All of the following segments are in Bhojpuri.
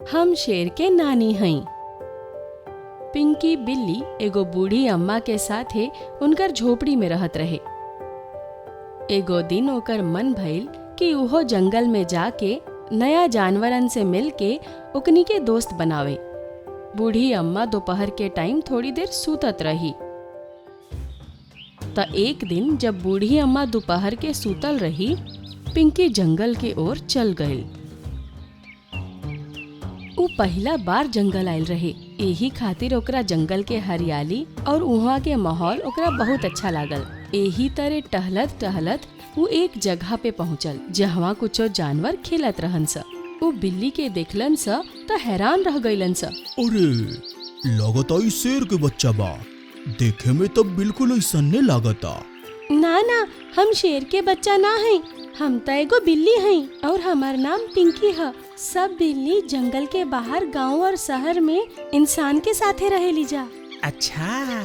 हम शेर के नानी हई। पिंकी बिल्ली एगो बूढ़ी अम्मा के साथे उनकर झोपड़ी में रहत रहे। एगो दिन ओकर मन भइल कि उहो जंगल में जाके नया जानवरन से मिलके ओकनी के दोस्त बनावे। बूढ़ी अम्मा दोपहर के टाइम थोड़ी देर सूतत रही। त एक दिन जब बूढ़ी अम्मा दोपहर के सूतल रही, पिंकी जंगल के ओर चल गई। उ पहला बार जंगल आयल रहे, यही खातिर ओकरा जंगल के हरियाली और उहाँ के माहौल ओकरा बहुत अच्छा लागल। यही तरह टहलत टहलत उ एक जगह पे पहुँचल जहाँ कुछो जानवर खेलत रहन स। उ बिल्ली के देखलन स त हैरान रह गईलन स। अरे लगता ई शेर के बच्चा बा, देखे में तब बिल्कुल ऐसने लागता। ना ना, हम शेर के बच्चा ना हई, हम त एगो बिल्ली हई और हमार नाम पिंकी है। सब बिल्ली जंगल के बाहर गांव और शहर में इंसान के साथे रहेली जा। अच्छा,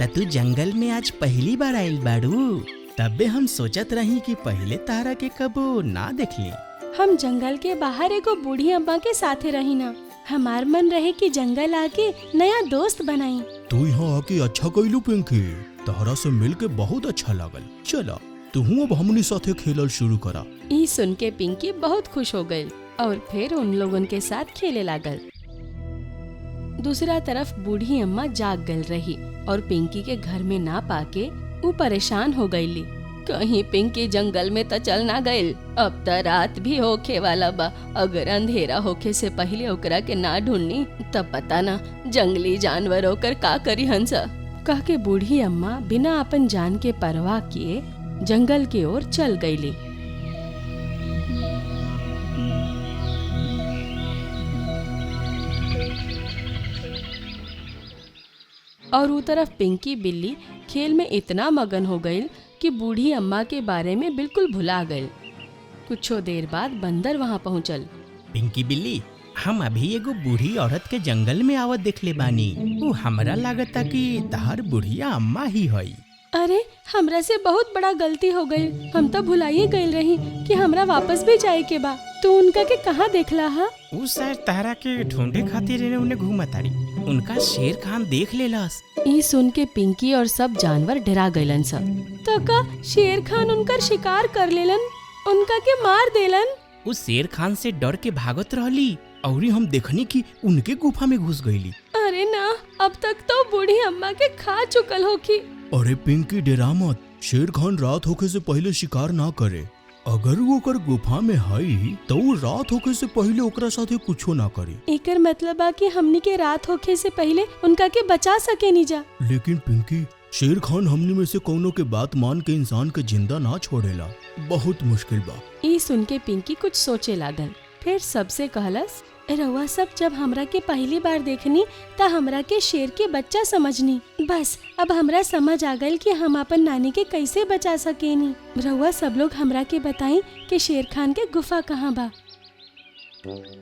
त तू जंगल में आज पहली बार आइल बाड़ू? तबे हम सोचत रही कि पहले तारा के कबो ना देखली। हम जंगल के बाहर एगो बूढ़ी अम्मा के साथे रही ना। हमार मन रहे कि जंगल आके नया दोस्त बनाई। तू यहाँ आके अच्छा कइलू पिंकी, तहरा से मिल के बहुत अच्छा लागल। चला तू अब हमनी साथे खेलल शुरू करा। ई सुन के पिंकी बहुत खुश हो गई और फिर उन लोगन के साथ खेले लागल। दूसरा तरफ बूढ़ी अम्मा जाग गल रही और पिंकी के घर में ना पाके वो परेशान हो गईली। कहीं पिंकी जंगल में त चल ना गईल, अब त रात भी होखे वाला बा। अगर अंधेरा होखे से पहले ओकरा के ना ढूंढनी तब पता ना जंगली जानवर ओकर का करी हंस। कह के बूढ़ी अम्मा बिना अपन जान के परवाह किए जंगल की ओर चल गईली। और उ तरफ पिंकी बिल्ली खेल में इतना मगन हो गई कि बूढ़ी अम्मा के बारे में बिल्कुल भुला गई। कुछो देर बाद बंदर वहाँ पहुँचल। पिंकी बिल्ली, हम अभी एगो बूढ़ी औरत के जंगल में आवत देखले बानी। वो हमरा लागता कि तहार बुढ़िया अम्मा ही हई। अरे हमरा से बहुत बड़ा गलती हो गई, हम तो भुलाइए गई रही कि हमरा वापस भी जाए के बा। तू उनका के कहाँ देखला हा? उ शायद तारा के ढूंढे खातिर उन्हें घूमतारी। उनका शेर खान देख लेलस। ई सुन के पिंकी और सब जानवर डरा गईलन सब। तो का शेर खान उनकर शिकार कर लेलन, उनका के मार देलन? उस शेर खान से डर के भागत रहली और हम देखनी कि उनके गुफा में घुस गईली। अरे ना, अब तक तो बूढ़ी अम्मा के खा चुकल होखी। अरे पिंकी डरा मत, शेर खान रात होके से पहले शिकार ना करे। अगर वो ओकर गुफा में हई तो वो रात होके से पहले ओकरा साथे कुछो ना करे। एकर मतलब बा कि हमनी के रात होखे से पहले उनका के बचा सके नी जा। लेकिन पिंकी, शेर खान हमनी में से कौनो के बात मान के इंसान के जिंदा ना छोड़ेला, बहुत मुश्किल बा। ई सुन के पिंकी कुछ सोचे लागल। फिर सबसे कहलस, रउआ सब जब हमरा के पहली बार देखनी त हमरा के शेर के बच्चा समझनी। बस अब हमरा समझ आ गइल कि हम अपन नानी के कैसे बचा सकेनी। रउआ सब लोग हमरा के बताई कि शेर खान के गुफा कहाँ बा।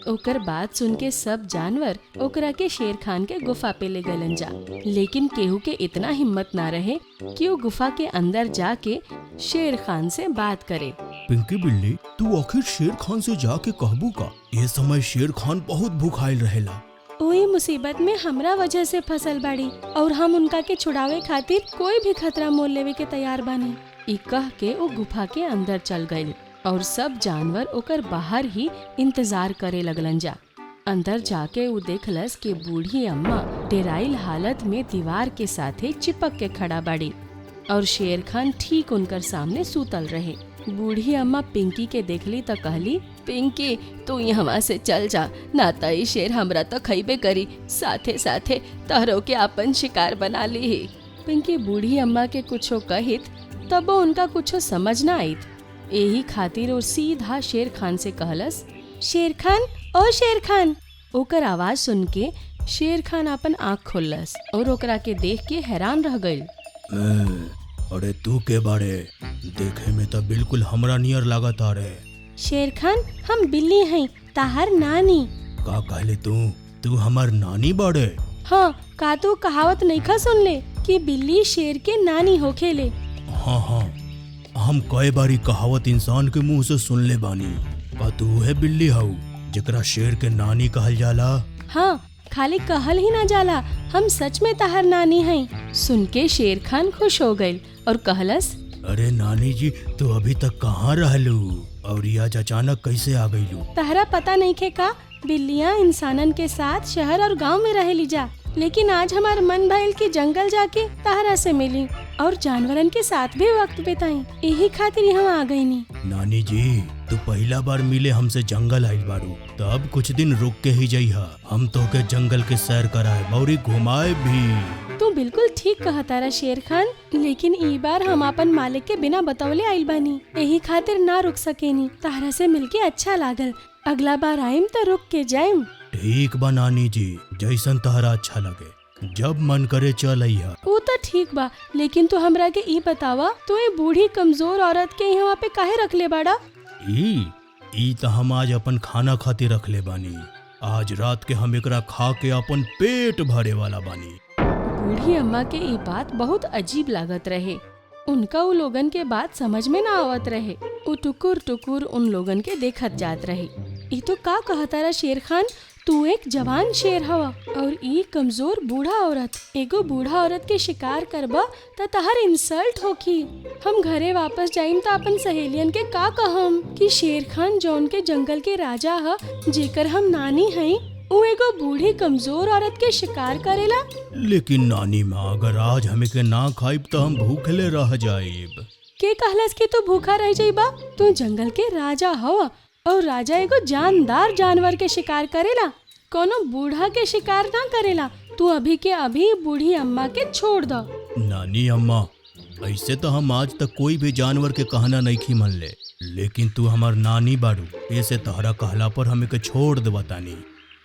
ओकर बात सुन के सब जानवर ओकरा के शेर खान के गुफा पे ले गलन जा। लेकिन केहू के इतना हिम्मत ना रहे कि वो गुफा के अंदर जाके शेर खान से बात करे। पिंकी बिल्ली, तू आखिर शेर खान से जाके कहबू का? ये समय शेर खान बहुत भूखाइल रहेला। ओही मुसीबत में हमरा वजह से फसल बाड़ी और हम उनका के छुड़ावे खातिर कोई भी खतरा मोल लेवे के तैयार बानी। ई कह के वो गुफा के अंदर चल गई और सब जानवर ओकर बाहर ही इंतजार करे लगलन जा। अंदर जाके वो देखलस कि बूढ़ी अम्मा डेराइल हालत में दीवार के साथे चिपक के खड़ा बाड़ी और शेर खान ठीक उनकर सामने सूतल रहे। बूढ़ी अम्मा पिंकी के देखली त कहली, पिंकी तू यहाँ से चल जा, ना त ई शेर हमरा तो खइबे करी, साथे साथे तहरो के अपन शिकार बना ली। पिंकी बूढ़ी अम्मा के कुछो कहित तब उनका कुछो समझ ना आईत। यही खातिर वो सीधा शेर खान से कहलस, शेर खान, ओ शेर खान। ओकर आवाज सुन के शेर खान अपन आँख खोलस और ओकरा के देख के हैरान रह गइल। अरे तू के बारे देखे में तो बिल्कुल हमरा नियर लागता रे। शेर खान, हम बिल्ली हई, ताहर नानी। का कहले तू हमार नानी बाड़े? हाँ, का तू कहावत नइखा सुन ले कि बिल्ली शेर के नानी होखेले? हाँ हाँ, हम कई बारी कहावत इंसान के मुंह से सुन ले बानी। का तू है बिल्ली हऊ? जेकरा शेर के नानी कहल जाला। हाँ, खाली कहल ही ना जाला, हम सच में तहार नानी हैं। सुन के शेर खान खुश हो गइल और कहलस, अरे नानी जी, तू अभी तक कहाँ रहलू और ये आज अचानक कैसे आ गईलू? तहरा पता नहीं खे का, बिल्लियाँ इंसानन के साथ शहर और गांव में रहेली जा, लेकिन आज हमार मन भइल कि जंगल जाके तहरा से मिली और जानवरन के साथ भी वक्त बिताई। यही खातिर यहाँ आ गई नी। नानी जी, तू पहला बार मिले हमसे जंगल आइल बारू, तब कुछ दिन रुक के ही जइहा। हम तो के जंगल के सैर कराए और घुमाए भी। तू बिल्कुल ठीक कहा तारा शेर खान, लेकिन ई बार हम अपन मालिक के बिना बतौले आइल बानी, यही खातिर ना रुक सकेनी। तहरा से मिलके अच्छा लागल, अगला बार आइम तो रुक के जाइम। ठीक बा नानी जी, जैसन तहरा अच्छा लगे, जब मन करे चल अइहा। वो तो ठीक बा, लेकिन तू हमरा के ई बतावा, तू ये बूढ़ी कमजोर औरत के यहाँ पे काहे रखले बाड़ा? ई त हम आज अपन खाना खातिर रखले बानी। आज रात के हम एकरा खा के अपन पेट भरे वाला बानी। बूढ़ी अम्मा के ये बात बहुत अजीब लागत रहे। उनका वो लोगन के बात समझ में ना आवत रहे। वो टुकुर टुकुर उन लोगन के देखत जात रहे। ये तो का कहता रहा शेर खान, तू एक जवान शेर हवा और ई कमजोर बूढ़ा औरत। एगो बूढ़ा औरत के शिकार करबा त तहर इंसल्ट होखी। हम घरे वापस जाइम त अपन सहेलियन के का कहम कि शेर खान जौन के जंगल के राजा ह, जेकर हम नानी हई, उ एगो बूढ़ी कमजोर औरत के शिकार करेला। लेकिन नानी माँ, अगर आज हमें के ना खाइब तो हम भूखले रह जाइब। के कहलस कि तू भूखा रह जाइबा? तू जंगल के राजा हवा और राजा एगो जानदार जानवर के शिकार करेला, कोनो बूढ़ा के शिकार ना करेला। तू अभी के अभी बूढ़ी अम्मा के छोड़ दो। नानी अम्मा, ऐसे तो हम आज तक कोई भी जानवर के कहना नहीं मन ले, लेकिन तू हमार नानी बाड़ू, ऐसे तहरा कहला पर हमें के छोड़ दे बतानी।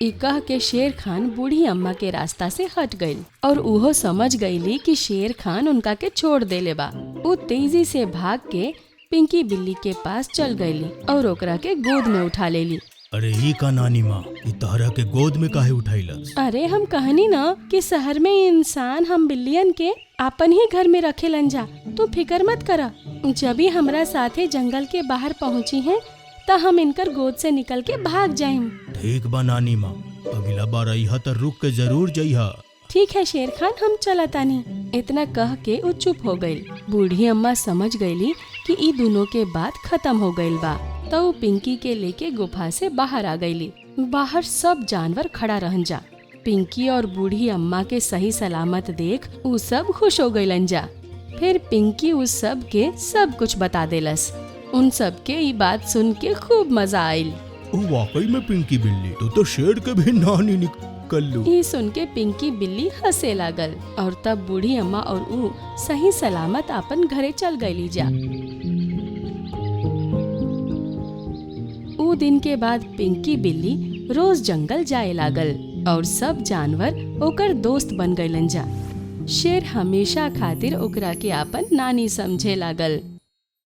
ई कह के शेर खान बूढ़ी अम्मा के रास्ता से हट गई और उहो समझ गईली कि शेर खान उनका के छोड़ देले बा। वो तेजी से भाग के पिंकी बिल्ली के पास चल गईली और ओकरा के गोद में उठा लेली। अरे ई का नानी माँ, ई तहरा के गोद में काहे उठाइलस? अरे हम कहनी ना कि शहर में इंसान हम बिल्लियन के अपन ही घर में रखेलन जा। तू फिकर मत करा, जब ही हमरा साथे जंगल के बाहर पहुँची हैं त हम इनकर गोद से निकल के भाग जाइम। ठीक बा नानी माँ, अगला बार अइहा त रुक के जरूर जइहा। ठीक है शेर खान, हम चलतानी। इतना कह के वो चुप हो गई। बूढ़ी अम्मा समझ गईली कि ई दोनों के बात खत्म हो गईल बा, तो वो पिंकी के लेके गुफा से बाहर आ गईली। बाहर सब जानवर खड़ा रहन जा। पिंकी और बूढ़ी अम्मा के सही सलामत देख उ सब खुश हो गईलन जा। फिर पिंकी उस सब के सब कुछ बता देलस। उन सब के ये बात सुन के खूब मजा आयल। वाकई में पिंकी बिल्ली, तू तो शेर के भी नानी निकलू। ये सुन के पिंकी बिल्ली हंसे लागल और तब बूढ़ी अम्मा और उ सही सलामत अपन घरे चल गईली जा। उ दिन के बाद पिंकी बिल्ली रोज जंगल जाए लागल और सब जानवर ओकर दोस्त बन गईलन जा। शेर हमेशा खातिर ओकरा के अपन नानी समझे लागल।